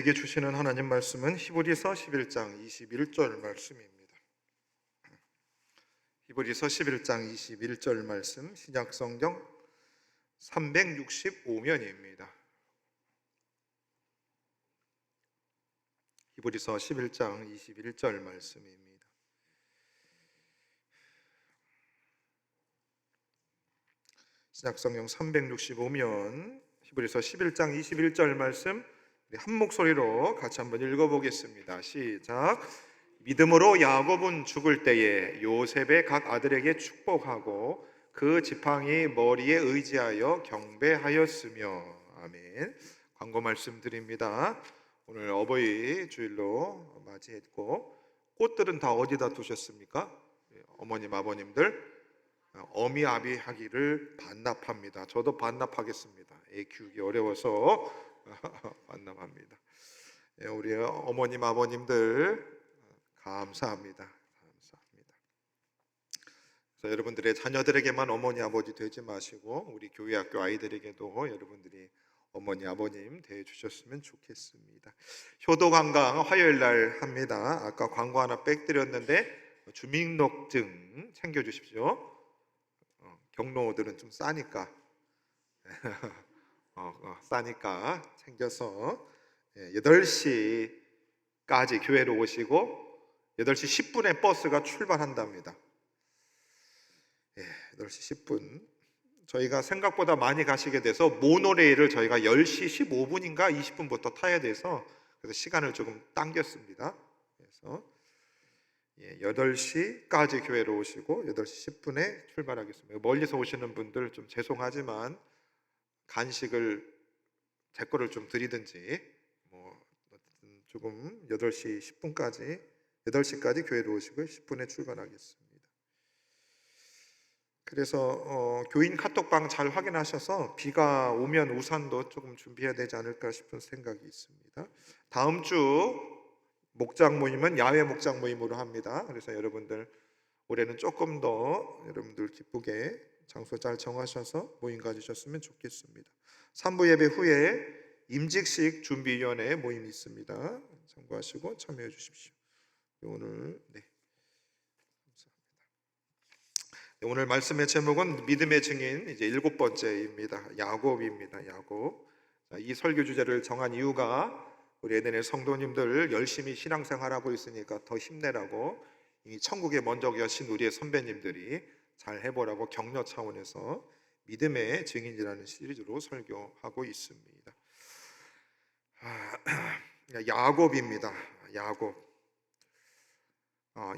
우리에게 주시는 하나님 말씀은 히브리서 11장 21절 말씀입니다. 히브리서 11장 21절 말씀, 신약성경 365면입니다. 히브리서 11장 21절 말씀입니다. 신약성경 365면 히브리서 11장 21절 말씀, 한 목소리로 같이 한번 읽어보겠습니다. 시작. 믿음으로 야곱은 죽을 때에 요셉의 각 아들에게 축복하고 그 지팡이 머리에 의지하여 경배하였으며. 아멘. 광고 말씀드립니다. 오늘 어버이 주일로 맞이했고 꽃들은 다 어디다 두셨습니까? 어머님 아버님들 어미아비 하기를 반납합니다. 저도 반납하겠습니다. 애 키우기 어려워서 반납합니다. 우리 어머님 아버님들 감사합니다. 감사합니다. 그래서 여러분들의 자녀들에게만 어머니 아버지 되지 마시고 우리 교회 학교 아이들에게도 여러분들이 어머니 아버님 대해 주셨으면 좋겠습니다. 효도 관광 화요일 날 합니다. 아까 광고 하나 빽드렸는데 주민등록증 챙겨 주십시오. 경로들은 좀 싸니까 싸니까 챙겨서 8시까지 교회로 오시고 8시 10분에 버스가 출발한답니다. 8시 10분. 저희가 생각보다 많이 가시게 돼서 모노레일을 저희가 10시 15분인가 20분부터 타야 돼서 그래서 시간을 조금 당겼습니다. 그래서 8시까지 교회로 오시고 8시 10분에 출발하겠습니다. 멀리서 오시는 분들 좀 죄송하지만 간식을 제 거를 좀 드리든지 조금 8시 10분까지 8시까지 교회로 오시고 10분에 출발하겠습니다. 그래서 교인 카톡방 잘 확인하셔서 비가 오면 우산도 조금 준비해야 되지 않을까 싶은 생각이 있습니다. 다음 주 목장 모임은 야외 목장 모임으로 합니다. 그래서 여러분들 올해는 조금 더 여러분들 기쁘게 장소 잘 정하셔서 모임 가지셨으면 좋겠습니다. 3부 예배 후에 임직식 준비위원회 모임이 있습니다. 참고하시고 참여해 주십시오. 오늘 오늘 말씀의 제목은 믿음의 증인 이제 7번째입니다. 야곱입니다. 야곱. 이 설교 주제를 정한 이유가 우리 에덴의 성도님들 열심히 신앙생활하고 있으니까 더 힘내라고 이미 천국에 먼저 계신 우리의 선배님들이 잘 해보라고 격려 차원에서 믿음의 증인이라는 시리즈로 설교하고 있습니다. 야곱입니다. 야곱.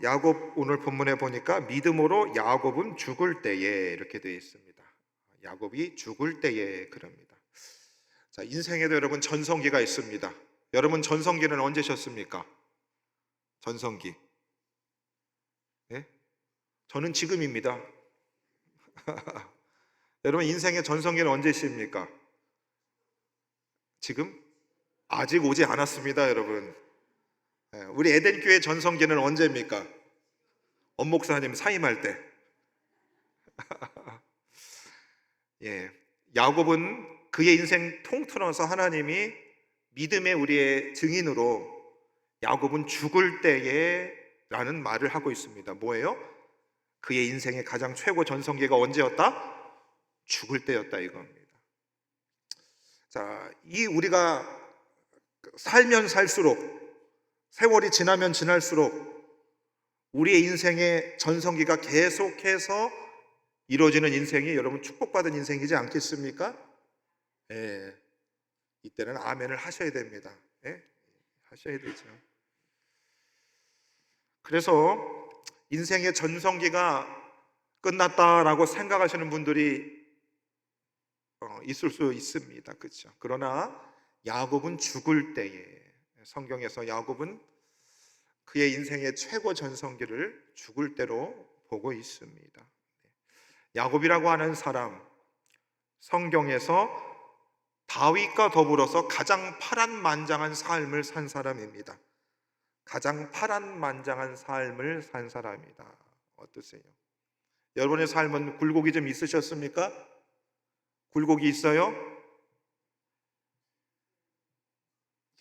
야곱 오늘 본문에 보니까 믿음으로 야곱은 죽을 때에 이렇게 되어 있습니다. 야곱이 죽을 때에 그럽니다. 자, 인생에도 여러분 전성기가 있습니다. 여러분 전성기는 언제셨습니까? 전성기. 네? 저는 지금입니다. 여러분 인생의 전성기는 언제십니까? 지금? 아직 오지 않았습니다, 여러분. 우리 에덴교회 전성기는 언제입니까? 엄목사님 사임할 때. 야곱은 그의 인생 통틀어서 하나님이 믿음의 우리의 증인으로 야곱은 죽을 때에 라는 말을 하고 있습니다. 뭐예요? 그의 인생의 가장 최고 전성기가 언제였다? 죽을 때였다 이겁니다. 자, 이 우리가 살면 살수록 세월이 지나면 지날수록 우리의 인생의 전성기가 계속해서 이루어지는 인생이 여러분 축복받은 인생이지 않겠습니까? 이때는 아멘을 하셔야 됩니다. 하셔야 되죠. 그래서 인생의 전성기가 끝났다라고 생각하시는 분들이 있을 수 있습니다. 그렇죠? 그러나 야곱은 죽을 때에 성경에서 야곱은 그의 인생의 최고 전성기를 죽을 때로 보고 있습니다. 야곱이라고 하는 사람, 성경에서 다윗과 더불어서 가장 파란만장한 삶을 산 사람입니다. 가장 파란만장한 삶을 산 사람이다. 어떠세요? 여러분의 삶은 굴곡이 좀 있으셨습니까? 굴곡이 있어요?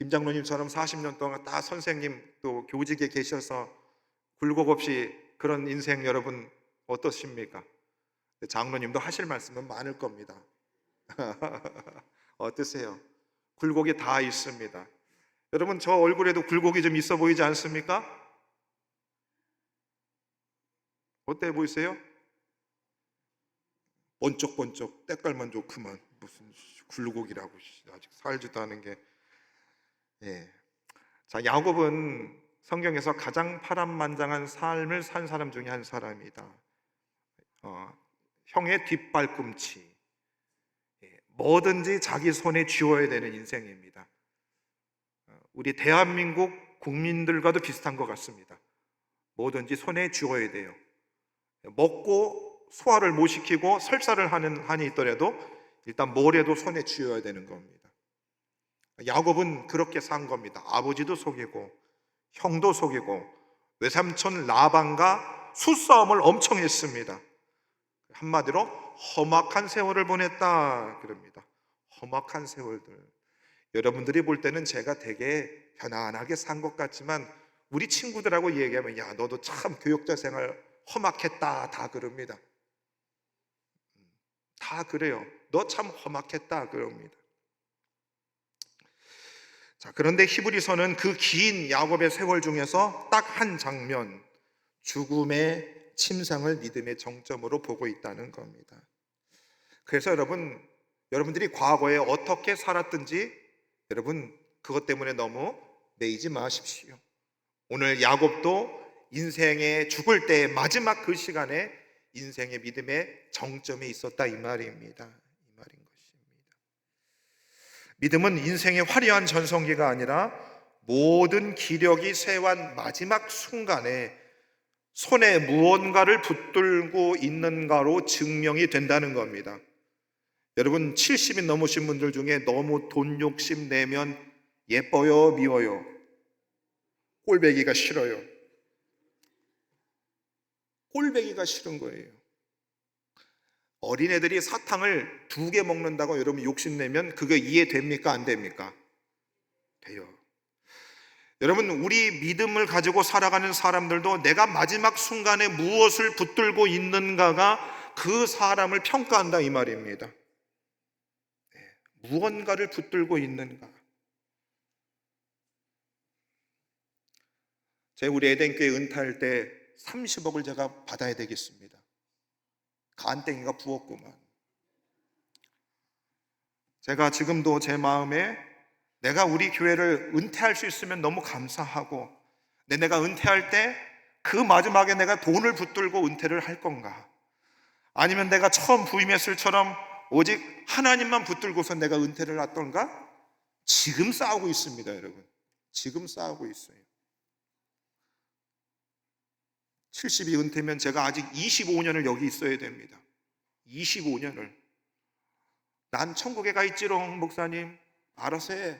김 장로님처럼 40년 동안 다 선생님 또 교직에 계셔서 굴곡 없이 그런 인생 여러분 어떠십니까? 장로님도 하실 말씀은 많을 겁니다. 어떠세요? 굴곡이 다 있습니다. 여러분 저 얼굴에도 굴곡이 좀 있어 보이지 않습니까? 어때 보이세요? 번쩍번쩍 때깔만 좋구만 무슨 굴곡이라고 아직 살지도 않은 게. 예. 자, 야곱은 성경에서 가장 파란만장한 삶을 산 사람 중에 한 사람이다. 형의 뒷발꿈치, 뭐든지 자기 손에 쥐어야 되는 인생입니다. 우리 대한민국 국민들과도 비슷한 것 같습니다. 뭐든지 손에 쥐어야 돼요. 먹고 소화를 못 시키고 설사를 하는 한이 있더라도 일단 뭐래도 손에 쥐어야 되는 겁니다. 야곱은 그렇게 산 겁니다. 아버지도 속이고 형도 속이고 외삼촌 라반과 수싸움을 엄청 했습니다. 한마디로 험악한 세월을 보냈다 그럽니다. 험악한 세월들. 여러분들이 볼 때는 제가 되게 편안하게 산 것 같지만 우리 친구들하고 얘기하면 야 너도 참 교역자 생활 험악했다 다 그럽니다. 다 그래요. 너 참 험악했다 그럽니다. 자, 그런데 히브리서는 그 긴 야곱의 세월 중에서 딱 한 장면, 죽음의 침상을 믿음의 정점으로 보고 있다는 겁니다. 그래서 여러분들이 과거에 어떻게 살았든지 여러분 그것 때문에 너무 매이지 마십시오. 오늘 야곱도 인생의 죽을 때의 마지막 그 시간에 인생의 믿음의 정점에 있었다 이 말입니다. 이 말인 것입니다. 믿음은 인생의 화려한 전성기가 아니라 모든 기력이 쇠한 마지막 순간에 손에 무언가를 붙들고 있는가로 증명이 된다는 겁니다. 여러분 70이 넘으신 분들 중에 너무 돈 욕심 내면 예뻐요 미워요? 꼴배기가 싫어요. 꼴배기가 싫은 거예요. 어린애들이 사탕을 2개 먹는다고 여러분 욕심내면 그게 이해됩니까? 안 됩니까? 돼요. 여러분 우리 믿음을 가지고 살아가는 사람들도 내가 마지막 순간에 무엇을 붙들고 있는가가 그 사람을 평가한다 이 말입니다. 무언가를 붙들고 있는가. 제가 우리 에덴교회 은퇴할 때 30억을 제가 받아야 되겠습니다. 간땡이가 부었구만. 제가 지금도 제 마음에 내가 우리 교회를 은퇴할 수 있으면 너무 감사하고 근데 내가 은퇴할 때 그 마지막에 내가 돈을 붙들고 은퇴를 할 건가 아니면 내가 처음 부임했을 처럼 오직 하나님만 붙들고서 내가 은퇴를 하던가 지금 싸우고 있습니다. 여러분 지금 싸우고 있어요. 70이 은퇴면 제가 아직 25년을 여기 있어야 됩니다. 25년을. 난 천국에 가 있지롱 목사님 알아서 해.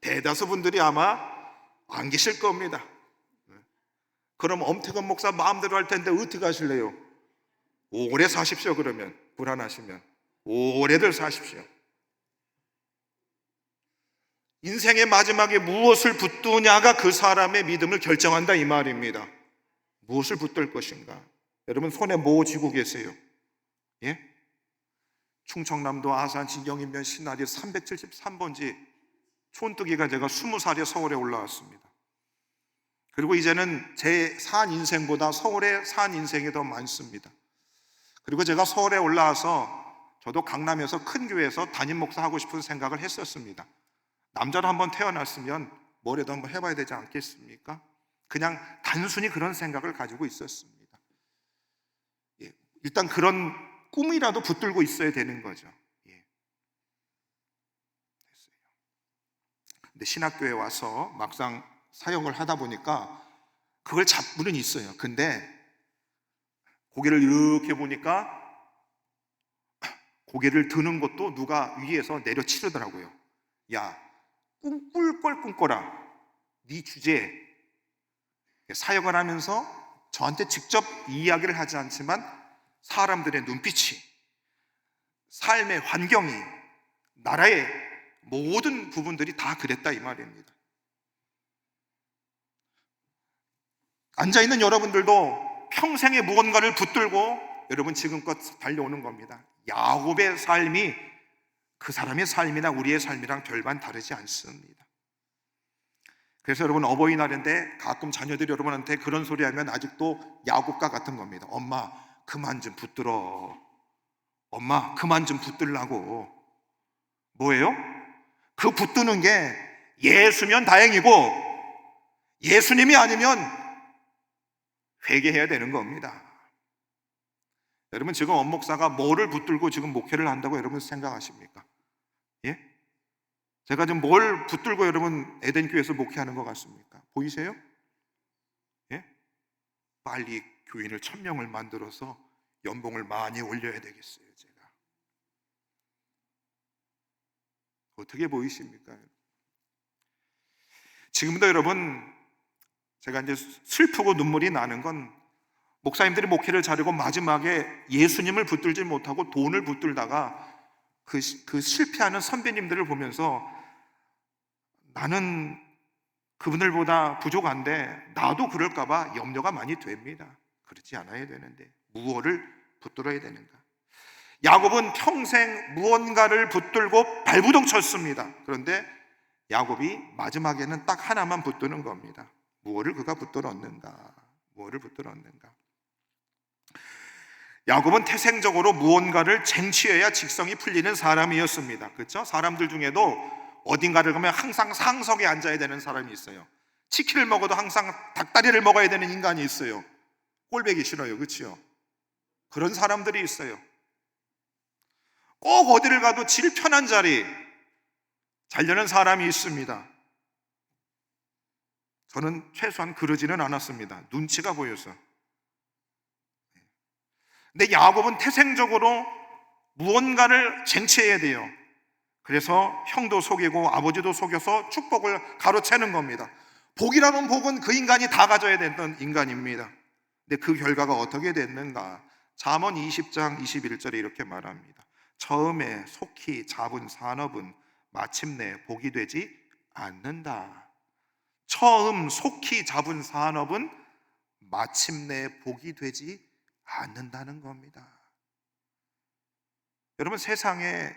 대다수 분들이 아마 안 계실 겁니다. 그럼 엄태건 목사 마음대로 할 텐데 어떻게 하실래요? 오래 사십시오. 그러면 불안하시면 오래들 사십시오. 인생의 마지막에 무엇을 붙드냐가 그 사람의 믿음을 결정한다 이 말입니다. 무엇을 붙들 것인가? 여러분 손에 뭐 쥐고 계세요? 예? 충청남도 아산 진경인면 신나리 373번지 촌뜨기가 제가 20살에 서울에 올라왔습니다. 그리고 이제는 제 산 인생보다 서울에 산 인생이 더 많습니다. 그리고 제가 서울에 올라와서 저도 강남에서 큰 교회에서 담임 목사 하고 싶은 생각을 했었습니다. 남자로 한번 태어났으면 뭐라도 한번 해봐야 되지 않겠습니까? 그냥 단순히 그런 생각을 가지고 있었습니다. 예, 일단 그런 꿈이라도 붙들고 있어야 되는 거죠. 예. 근데 신학교에 와서 막상 사역을 하다 보니까 그걸 잡고는 있어요. 근데 고개를 이렇게 보니까 고개를 드는 것도 누가 위에서 내려치르더라고요. 야, 꿈꿀 걸 꿈꿔라. 네 주제에 사역을 하면서 저한테 직접 이야기를 하지 않지만 사람들의 눈빛이 삶의 환경이 나라의 모든 부분들이 다 그랬다 이 말입니다. 앉아있는 여러분들도 평생에 무언가를 붙들고 여러분 지금껏 달려오는 겁니다. 야곱의 삶이 그 사람의 삶이나 우리의 삶이랑 별반 다르지 않습니다. 그래서 여러분 어버이날인데 가끔 자녀들이 여러분한테 그런 소리 하면 아직도 야곱과 같은 겁니다. 엄마 그만 좀 붙들어. 엄마 그만 좀 붙들라고. 뭐예요? 그 붙드는 게 예수면 다행이고 예수님이 아니면 회개해야 되는 겁니다. 여러분 지금 원목사가 뭐를 붙들고 지금 목회를 한다고 여러분 생각하십니까? 예? 제가 지금 뭘 붙들고 여러분 에덴교회에서 목회하는 것 같습니까? 보이세요? 예? 빨리 교인을 1000명을 만들어서 연봉을 많이 올려야 되겠어요. 제가 어떻게 보이십니까? 지금도 여러분 제가 이제 슬프고 눈물이 나는 건 목사님들이 목회를 잘하고 마지막에 예수님을 붙들지 못하고 돈을 붙들다가 그 실패하는 선배님들을 보면서 나는 그분들보다 부족한데 나도 그럴까봐 염려가 많이 됩니다. 그렇지 않아야 되는데 무엇을 붙들어야 되는가? 야곱은 평생 무언가를 붙들고 발부둥 쳤습니다. 그런데 야곱이 마지막에는 딱 하나만 붙드는 겁니다. 무엇을 그가 붙들었는가? 무엇을 붙들었는가? 야곱은 태생적으로 무언가를 쟁취해야 직성이 풀리는 사람이었습니다. 그렇죠? 사람들 중에도 어딘가를 가면 항상 상석에 앉아야 되는 사람이 있어요. 치킨을 먹어도 항상 닭다리를 먹어야 되는 인간이 있어요. 꼴보기 싫어요. 그렇죠? 그런 사람들이 있어요. 꼭 어디를 가도 질 편한 자리 자려는 사람이 있습니다. 저는 최소한 그러지는 않았습니다. 눈치가 보여서. 근데 야곱은 태생적으로 무언가를 쟁취해야 돼요. 그래서 형도 속이고 아버지도 속여서 축복을 가로채는 겁니다. 복이라는 복은 그 인간이 다 가져야 되는 인간입니다. 근데 그 결과가 어떻게 됐는가? 잠언 20장 21절에 이렇게 말합니다. 처음에 속히 잡은 산업은 마침내 복이 되지 않는다. 처음 속히 잡은 산업은 마침내 복이 되지 않는다는 겁니다. 여러분 세상에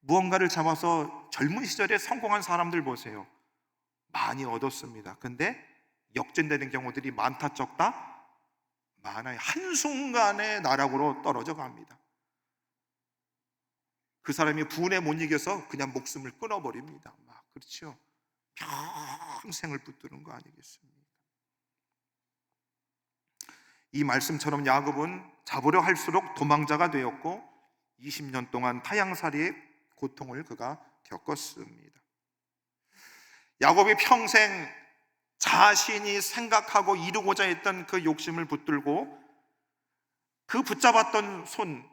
무언가를 잡아서 젊은 시절에 성공한 사람들 보세요. 많이 얻었습니다. 근데 역전되는 경우들이 많다 적다? 많아요. 한순간에 나락으로 떨어져 갑니다. 그 사람이 분에 못 이겨서 그냥 목숨을 끊어버립니다. 막 그렇죠. 평생을 붙드는 거 아니겠습니까? 이 말씀처럼 야곱은 잡으려 할수록 도망자가 되었고 20년 동안 타향살이의 고통을 그가 겪었습니다. 야곱이 평생 자신이 생각하고 이루고자 했던 그 욕심을 붙들고 그 붙잡았던 손,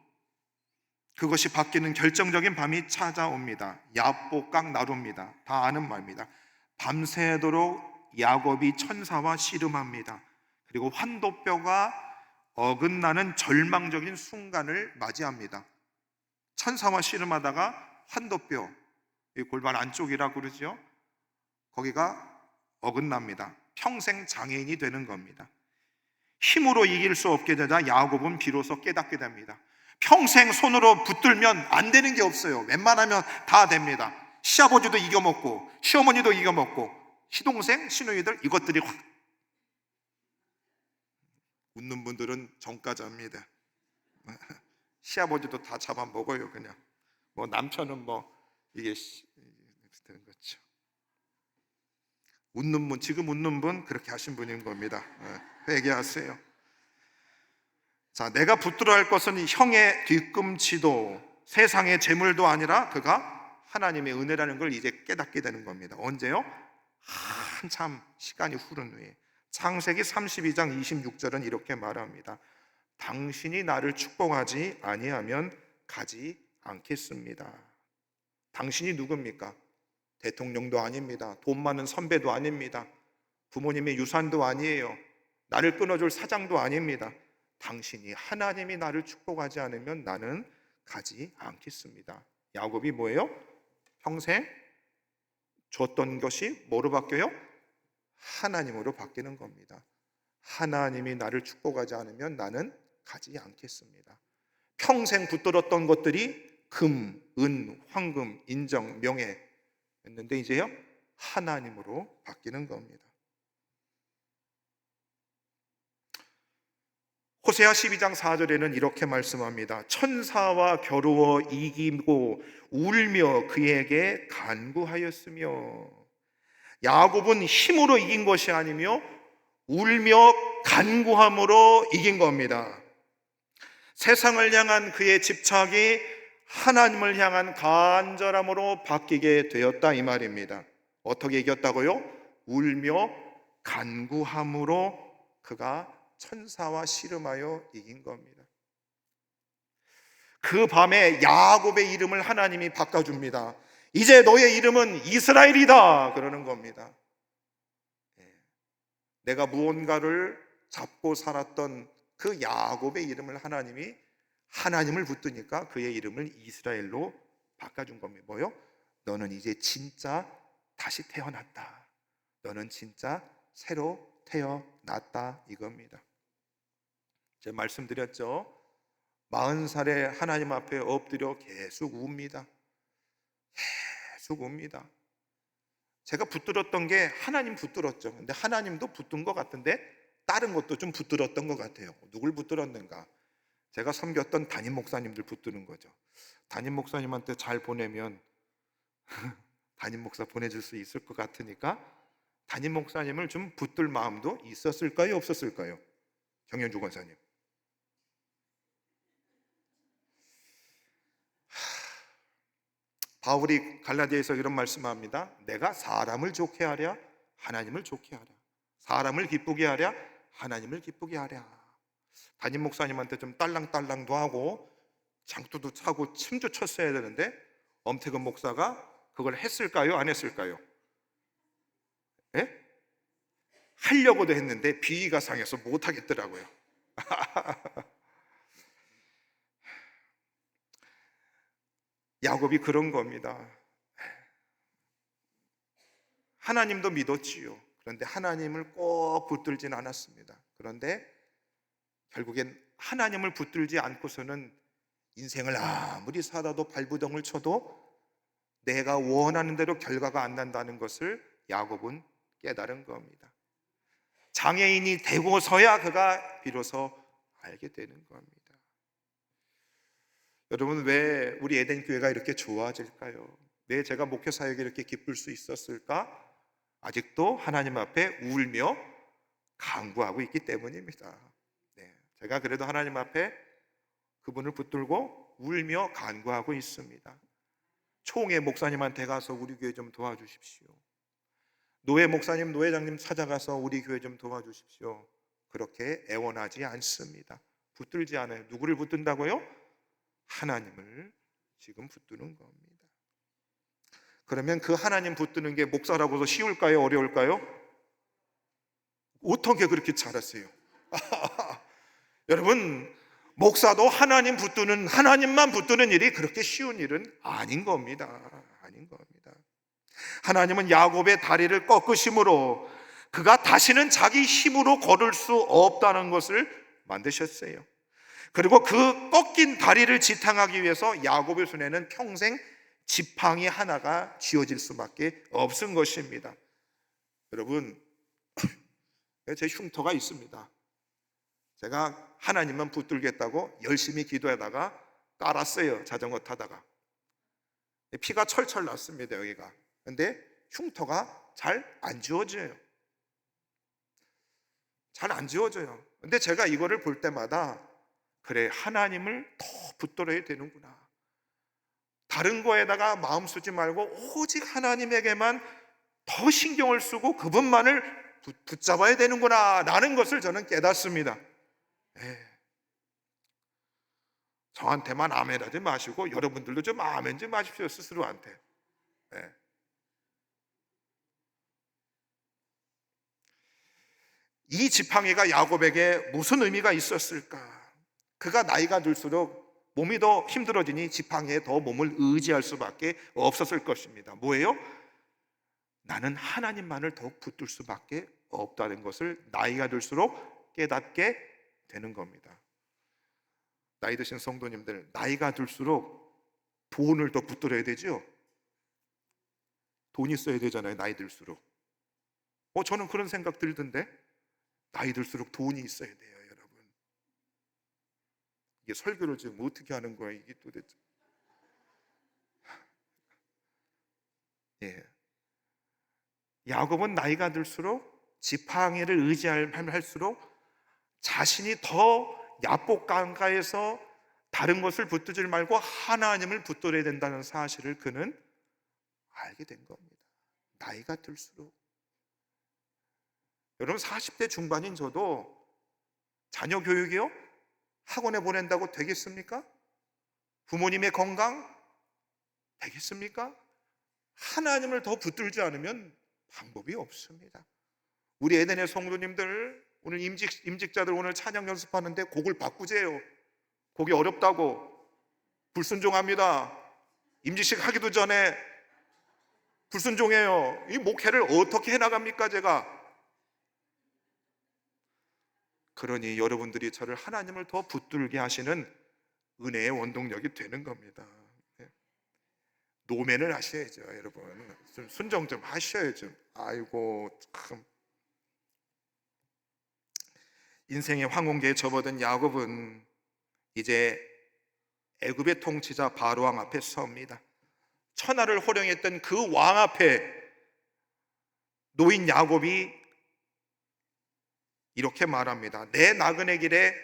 그것이 바뀌는 결정적인 밤이 찾아옵니다. 야복강 나루입니다. 다 아는 말입니다. 밤새도록 야곱이 천사와 씨름합니다. 그리고 환도뼈가 어긋나는 절망적인 순간을 맞이합니다. 천사와 씨름하다가 환도뼈, 골반 안쪽이라고 그러죠. 거기가 어긋납니다. 평생 장애인이 되는 겁니다. 힘으로 이길 수 없게 되자 야곱은 비로소 깨닫게 됩니다. 평생 손으로 붙들면 안 되는 게 없어요. 웬만하면 다 됩니다. 시아버지도 이겨먹고 시어머니도 이겨먹고 시동생, 시누이들 이것들이 확 웃는 분들은 정가자입니다. 시아버지도 다 잡아먹어요. 그냥 뭐 남편은 뭐 이게 되는 거죠. 웃는 분, 지금 웃는 분 그렇게 하신 분인 겁니다. 회개하세요. 자, 내가 붙들어야 할 것은 형의 뒤꿈치도 세상의 재물도 아니라 그가 하나님의 은혜라는 걸 이제 깨닫게 되는 겁니다. 언제요? 한참 시간이 흐른 후에. 창세기 32장 26절은 이렇게 말합니다. 당신이 나를 축복하지 아니하면 가지 않겠습니다. 당신이 누굽니까? 대통령도 아닙니다. 돈 많은 선배도 아닙니다. 부모님의 유산도 아니에요. 나를 끊어줄 사장도 아닙니다. 당신이 하나님이 나를 축복하지 않으면 나는 가지 않겠습니다. 야곱이 뭐예요? 평생 줬던 것이 뭐로 바뀌어요? 하나님으로 바뀌는 겁니다. 하나님이 나를 축복하지 않으면 나는 가지 않겠습니다. 평생 붙들었던 것들이 금, 은, 황금, 인정, 명예였는데 이제요 하나님으로 바뀌는 겁니다. 호세아 12장 4절에는 이렇게 말씀합니다. 천사와 겨루어 이기고 울며 그에게 간구하였으며, 야곱은 힘으로 이긴 것이 아니며 울며 간구함으로 이긴 겁니다. 세상을 향한 그의 집착이 하나님을 향한 간절함으로 바뀌게 되었다 이 말입니다. 어떻게 이겼다고요? 울며 간구함으로 그가 천사와 씨름하여 이긴 겁니다. 그 밤에 야곱의 이름을 하나님이 바꿔줍니다. 이제 너의 이름은 이스라엘이다 그러는 겁니다. 내가 무언가를 잡고 살았던 그 야곱의 이름을 하나님이 하나님을 붙드니까 그의 이름을 이스라엘로 바꿔준 겁니다. 뭐요? 너는 이제 진짜 다시 태어났다. 너는 진짜 새로 태어났다 이겁니다. 제가 말씀드렸죠. 40살에 하나님 앞에 엎드려 계속 웁니다. 계속 웁니다. 제가 붙들었던 게 하나님 붙들었죠. 근데 하나님도 붙든 것 같은데 다른 것도 좀 붙들었던 것 같아요. 누굴 붙들었는가? 제가 섬겼던 담임 목사님들 붙드는 거죠. 담임 목사님한테 잘 보내면 담임 목사 보내줄 수 있을 것 같으니까 담임 목사님을 좀 붙들 마음도 있었을까요? 없었을까요? 정영주 권사님. 바울이 갈라디아에서 이런 말씀합니다. 내가 사람을 좋게 하랴 하나님을 좋게 하랴, 사람을 기쁘게 하랴 하나님을 기쁘게 하랴. 담임 목사님한테 좀 딸랑딸랑도 하고 장투도 차고 춤도 췄어야 되는데 엄태근 목사가 그걸 했을까요? 안 했을까요? 예? 하려고도 했는데 비위가 상해서 못하겠더라고요. 야곱이 그런 겁니다. 하나님도 믿었지요. 그런데 하나님을 꼭 붙들진 않았습니다. 그런데 결국엔 하나님을 붙들지 않고서는 인생을 아무리 살아도 발부동을 쳐도 내가 원하는 대로 결과가 안 난다는 것을 야곱은 깨달은 겁니다. 장애인이 되고서야 그가 비로소 알게 되는 겁니다. 여러분, 왜 우리 에덴 교회가 이렇게 좋아질까요? 왜 제가 목회 사역에 이렇게 기쁠 수 있었을까? 아직도 하나님 앞에 울며 간구하고 있기 때문입니다. 제가 그래도 하나님 앞에 그분을 붙들고 울며 간구하고 있습니다. 총회 목사님한테 가서 우리 교회 좀 도와주십시오. 노회 목사님, 노회장님 찾아가서 우리 교회 좀 도와주십시오. 그렇게 애원하지 않습니다. 붙들지 않아요. 누구를 붙든다고요? 하나님을 지금 붙드는 겁니다. 그러면 그 하나님 붙드는 게 목사라고서 쉬울까요? 어려울까요? 어떻게 그렇게 잘하세요? 여러분, 목사도 하나님 붙드는, 하나님만 붙드는 일이 그렇게 쉬운 일은 아닌 겁니다. 아닌 겁니다. 하나님은 야곱의 다리를 꺾으심으로 그가 다시는 자기 힘으로 걸을 수 없다는 것을 만드셨어요. 그리고 그 꺾인 다리를 지탱하기 위해서 야곱의 손에는 평생 지팡이 하나가 쥐어질 수밖에 없은 것입니다. 여러분, 제 흉터가 있습니다. 제가 하나님만 붙들겠다고 열심히 기도하다가 깔았어요. 자전거 타다가 피가 철철 났습니다. 여기가. 근데 흉터가 잘 안 지워져요. 잘 안 지워져요. 근데 제가 이거를 볼 때마다 그래, 하나님을 더 붙들어야 되는구나. 다른 거에다가 마음 쓰지 말고 오직 하나님에게만 더 신경을 쓰고 그분만을 붙잡아야 되는구나 라는 것을 저는 깨닫습니다. 저한테만 아멘하지 마시고 여러분들도 좀 아멘 좀 하십시오. 스스로한테. 이 지팡이가 야곱에게 무슨 의미가 있었을까? 그가 나이가 들수록 몸이 더 힘들어지니 지팡이에 더 몸을 의지할 수밖에 없었을 것입니다. 뭐예요? 나는 하나님만을 더욱 붙들 수밖에 없다는 것을 나이가 들수록 깨닫게 되는 겁니다. 나이 드신 성도님들, 나이가 들수록 돈을 더 붙들어야 되죠. 돈이 있어야 되잖아요, 나이 들수록. 저는 그런 생각 들던데, 나이 들수록 돈이 있어야 돼요, 여러분. 이게 설교를 지금 어떻게 하는 거야, 이게 도대체. 예. 야곱은 나이가 들수록 지팡이를 의지할수록 자신이 더 야복강가에서 다른 것을 붙들지 말고 하나님을 붙들어야 된다는 사실을 그는 알게 된 겁니다. 나이가 들수록. 여러분, 40대 중반인 저도 자녀 교육이요? 학원에 보낸다고 되겠습니까? 부모님의 건강 되겠습니까? 하나님을 더 붙들지 않으면 방법이 없습니다. 우리 에덴의 성도님들, 오늘 임직자들 오늘 찬양 연습하는데 곡을 바꾸세요. 곡이 어렵다고 불순종합니다. 임직식 하기도 전에 불순종해요. 이 목회를 어떻게 해나갑니까 제가? 그러니 여러분들이 저를 하나님을 더 붙들게 하시는 은혜의 원동력이 되는 겁니다. 노면을 하셔야죠, 여러분. 좀 순종 좀 하셔야죠. 아이고 참. 인생의 황혼기에 접어든 야곱은 이제 애굽의 통치자 바로왕 앞에 섭니다. 천하를 호령했던 그 왕 앞에 놓인 야곱이 이렇게 말합니다. 내 나그네 길에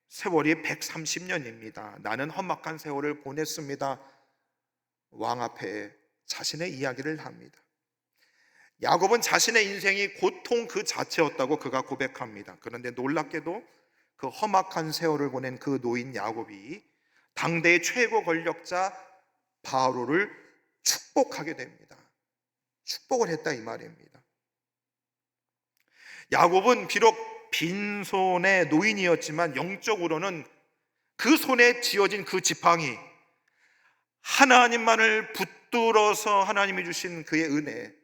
세월이 130년입니다. 나는 험악한 세월을 보냈습니다. 왕 앞에 자신의 이야기를 합니다. 야곱은 자신의 인생이 고통 그 자체였다고 그가 고백합니다. 그런데 놀랍게도 그 험악한 세월을 보낸 그 노인 야곱이 당대의 최고 권력자 바로를 축복하게 됩니다. 축복을 했다 이 말입니다. 야곱은 비록 빈손의 노인이었지만 영적으로는 그 손에 쥐어진 그 지팡이, 하나님만을 붙들어서 하나님이 주신 그의 은혜,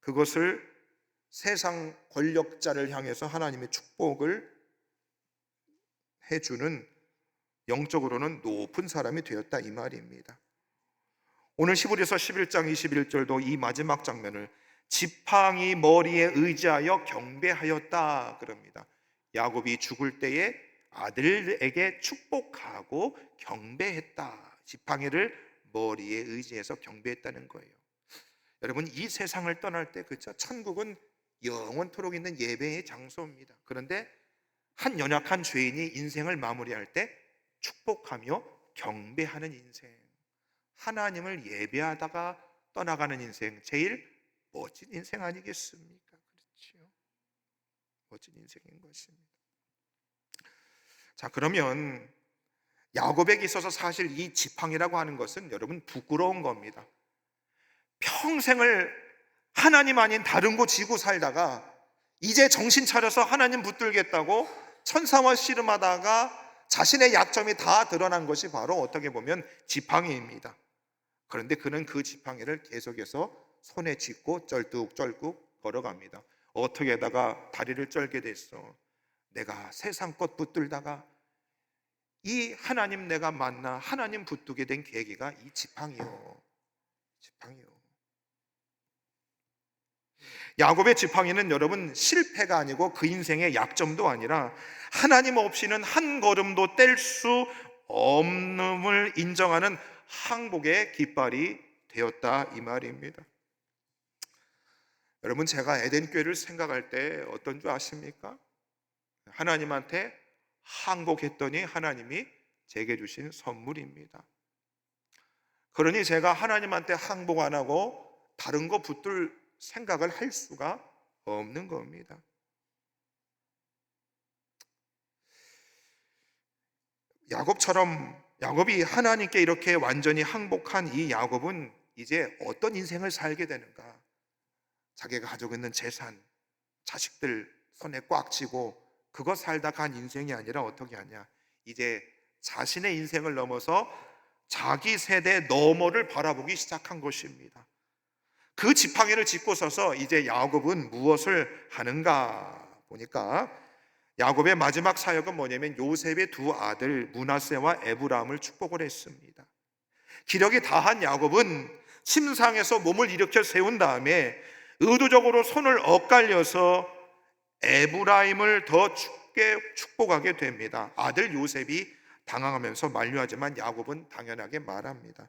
그것을 세상 권력자를 향해서 하나님의 축복을 해주는 영적으로는 높은 사람이 되었다 이 말입니다. 오늘 히브리서 11장 21절도 이 마지막 장면을 지팡이 머리에 의지하여 경배하였다 그럽니다. 야곱이 죽을 때에 아들에게 축복하고 경배했다. 지팡이를 머리에 의지해서 경배했다는 거예요. 여러분, 이 세상을 떠날 때 그렇죠? 천국은 영원토록 있는 예배의 장소입니다. 그런데 한 연약한 죄인이 인생을 마무리할 때 축복하며 경배하는 인생, 하나님을 예배하다가 떠나가는 인생, 제일 멋진 인생 아니겠습니까? 그렇죠? 멋진 인생인 것입니다. 자, 그러면 야곱에게 있어서 사실 이 지팡이라고 하는 것은 여러분 부끄러운 겁니다. 평생을 하나님 아닌 다른 거 지고 살다가 이제 정신 차려서 하나님 붙들겠다고 천사와 씨름하다가 자신의 약점이 다 드러난 것이 바로 어떻게 보면 지팡이입니다. 그런데 그는 그 지팡이를 계속해서 손에 쥐고 쩔뚝쩔뚝 걸어갑니다. 어떻게 하다가 다리를 쩔게 됐어. 내가 세상 것 붙들다가 이 하나님 내가 만나 하나님 붙들게 된 계기가 이 지팡이요. 지팡이요. 야곱의 지팡이는 여러분 실패가 아니고 그 인생의 약점도 아니라 하나님 없이는 한 걸음도 뗄 수 없음을 인정하는 항복의 깃발이 되었다 이 말입니다. 여러분, 제가 에덴교회를 생각할 때 어떤 줄 아십니까? 하나님한테 항복했더니 하나님이 제게 주신 선물입니다. 그러니 제가 하나님한테 항복 안 하고 다른 거 붙들 생각을 할 수가 없는 겁니다. 야곱이 하나님께 이렇게 완전히 항복한 이 야곱은 이제 어떤 인생을 살게 되는가? 자기가 가지고 있는 재산, 자식들 손에 꽉 쥐고 그거 살다 간 인생이 아니라 어떻게 하냐? 이제 자신의 인생을 넘어서 자기 세대 너머를 바라보기 시작한 것입니다. 그 지팡이를 짚고 서서 이제 야곱은 무엇을 하는가 보니까 야곱의 마지막 사역은 뭐냐면 요셉의 두 아들 므낫세와 에브라임을 축복을 했습니다. 기력이 다한 야곱은 침상에서 몸을 일으켜 세운 다음에 의도적으로 손을 엇갈려서 에브라임을 더 죽게 축복하게 됩니다. 아들 요셉이 당황하면서 만류하지만 야곱은 당연하게 말합니다.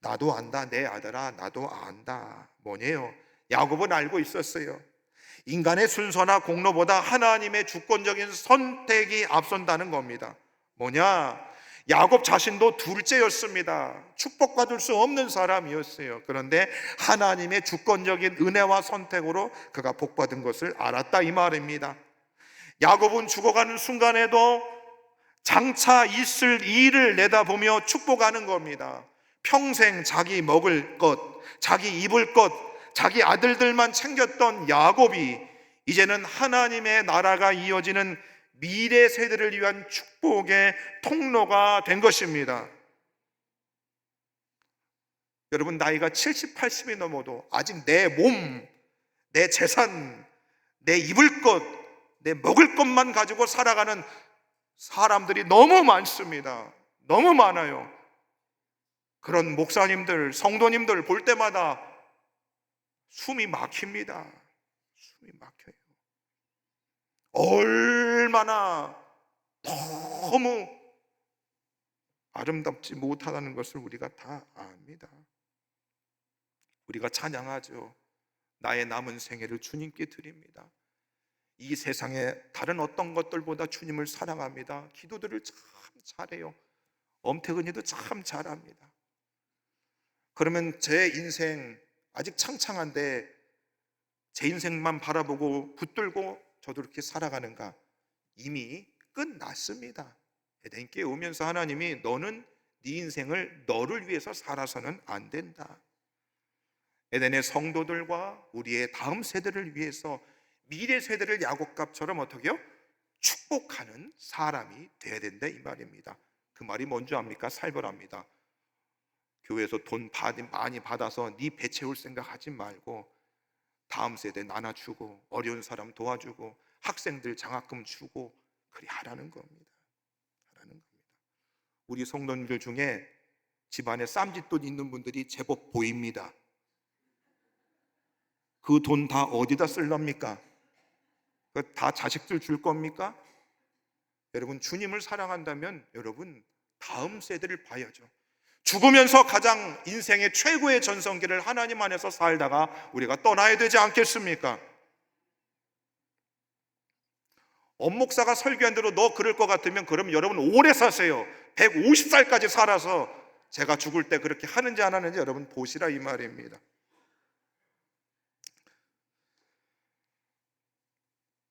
나도 안다, 내 아들아, 나도 안다. 뭐냐요? 야곱은 알고 있었어요. 인간의 순서나 공로보다 하나님의 주권적인 선택이 앞선다는 겁니다. 뭐냐? 야곱 자신도 둘째였습니다. 축복받을 수 없는 사람이었어요. 그런데 하나님의 주권적인 은혜와 선택으로 그가 복받은 것을 알았다, 이 말입니다. 야곱은 죽어가는 순간에도 장차 있을 일을 내다보며 축복하는 겁니다. 평생 자기 먹을 것, 자기 입을 것, 자기 아들들만 챙겼던 야곱이 이제는 하나님의 나라가 이어지는 미래 세대를 위한 축복의 통로가 된 것입니다. 여러분, 나이가 70, 80이 넘어도 아직 내 몸, 내 재산, 내 입을 것, 내 먹을 것만 가지고 살아가는 사람들이 너무 많습니다. 너무 많아요. 그런 목사님들, 성도님들 볼 때마다 숨이 막힙니다. 숨이 막혀요. 얼마나 너무 아름답지 못하다는 것을 우리가 다 압니다. 우리가 찬양하죠. 나의 남은 생애를 주님께 드립니다. 이 세상에 다른 어떤 것들보다 주님을 사랑합니다. 기도들을 참 잘해요. 엄태근이도 참 잘합니다. 그러면 제 인생 아직 창창한데 제 인생만 바라보고 붙들고 저도 이렇게 살아가는가? 이미 끝났습니다. 에덴교회 오면서 하나님이 너는 네 인생을 너를 위해서 살아서는 안 된다. 에덴의 성도들과 우리의 다음 세대를 위해서 미래 세대를 야곱값처럼 어떻게요? 축복하는 사람이 돼야 된다, 이 말입니다. 그 말이 뭔지 압니까? 살벌합니다. 교회에서 돈 많이 받아서 네 배 채울 생각 하지 말고 다음 세대 나눠주고 어려운 사람 도와주고 학생들 장학금 주고 그리 하라는 겁니다. 하라는 겁니다. 우리 성도님들 중에 집안에 쌈짓돈 있는 분들이 제법 보입니다. 그 돈 다 어디다 쓸랍니까? 다 자식들 줄 겁니까? 여러분, 주님을 사랑한다면 여러분 다음 세대를 봐야죠. 죽으면서 가장 인생의 최고의 전성기를 하나님 안에서 살다가 우리가 떠나야 되지 않겠습니까? 엄 목사가 설교한 대로 너 그럴 것 같으면 그럼 여러분 오래 사세요. 150살까지 살아서 제가 죽을 때 그렇게 하는지 안 하는지 여러분 보시라, 이 말입니다.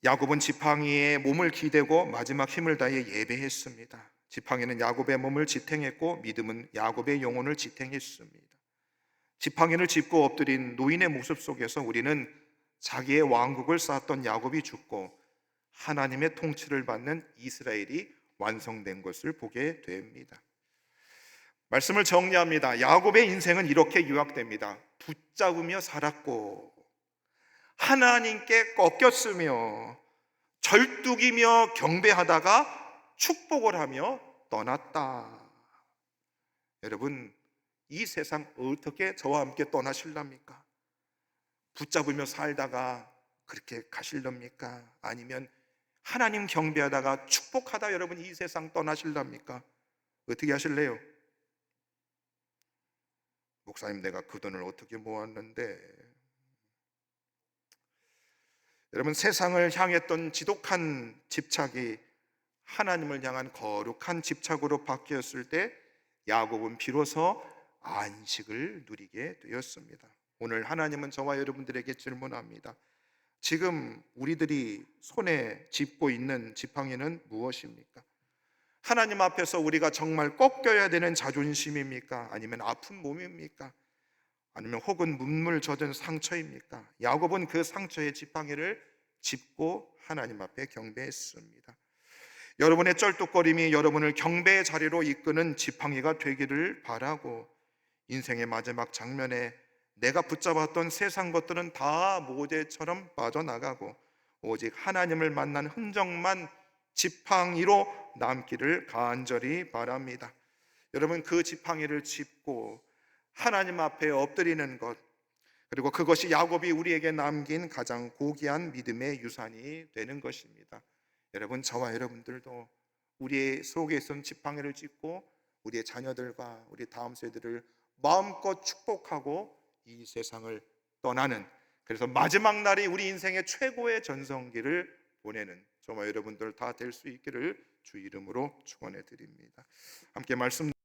야곱은 지팡이에 몸을 기대고 마지막 힘을 다해 예배했습니다. 지팡이는 야곱의 몸을 지탱했고 믿음은 야곱의 영혼을 지탱했습니다. 지팡이를 짚고 엎드린 노인의 모습 속에서 우리는 자기의 왕국을 쌓았던 야곱이 죽고 하나님의 통치를 받는 이스라엘이 완성된 것을 보게 됩니다. 말씀을 정리합니다. 야곱의 인생은 이렇게 요약됩니다. 붙잡으며 살았고 하나님께 꺾였으며 절뚝이며 경배하다가 축복을 하며 떠났다. 여러분, 이 세상 어떻게 저와 함께 떠나실랍니까? 붙잡으며 살다가 그렇게 가실랍니까? 아니면 하나님 경배하다가 축복하다 여러분 이 세상 떠나실랍니까? 어떻게 하실래요? 목사님, 내가 그 돈을 어떻게 모았는데. 여러분, 세상을 향했던 지독한 집착이 하나님을 향한 거룩한 집착으로 바뀌었을 때 야곱은 비로소 안식을 누리게 되었습니다. 오늘 하나님은 저와 여러분들에게 질문합니다. 지금 우리들이 손에 짚고 있는 지팡이는 무엇입니까? 하나님 앞에서 우리가 정말 꺾여야 되는 자존심입니까? 아니면 아픈 몸입니까? 아니면 혹은 눈물 젖은 상처입니까? 야곱은 그 상처의 지팡이를 짚고 하나님 앞에 경배했습니다. 여러분의 쩔뚝거림이 여러분을 경배의 자리로 이끄는 지팡이가 되기를 바라고 인생의 마지막 장면에 내가 붙잡았던 세상 것들은 다 모대처럼 빠져나가고 오직 하나님을 만난 흔적만 지팡이로 남기를 간절히 바랍니다. 여러분, 그 지팡이를 짚고 하나님 앞에 엎드리는 것, 그리고 그것이 야곱이 우리에게 남긴 가장 고귀한 믿음의 유산이 되는 것입니다. 여러분, 저와 여러분들도 우리의 속에 있는 지팡이를 짚고 우리의 자녀들과 우리 다음 세대를 마음껏 축복하고 이 세상을 떠나는, 그래서 마지막 날이 우리 인생의 최고의 전성기를 보내는 저와 여러분들 다 될 수 있기를 주 이름으로 축원해 드립니다. 함께 말씀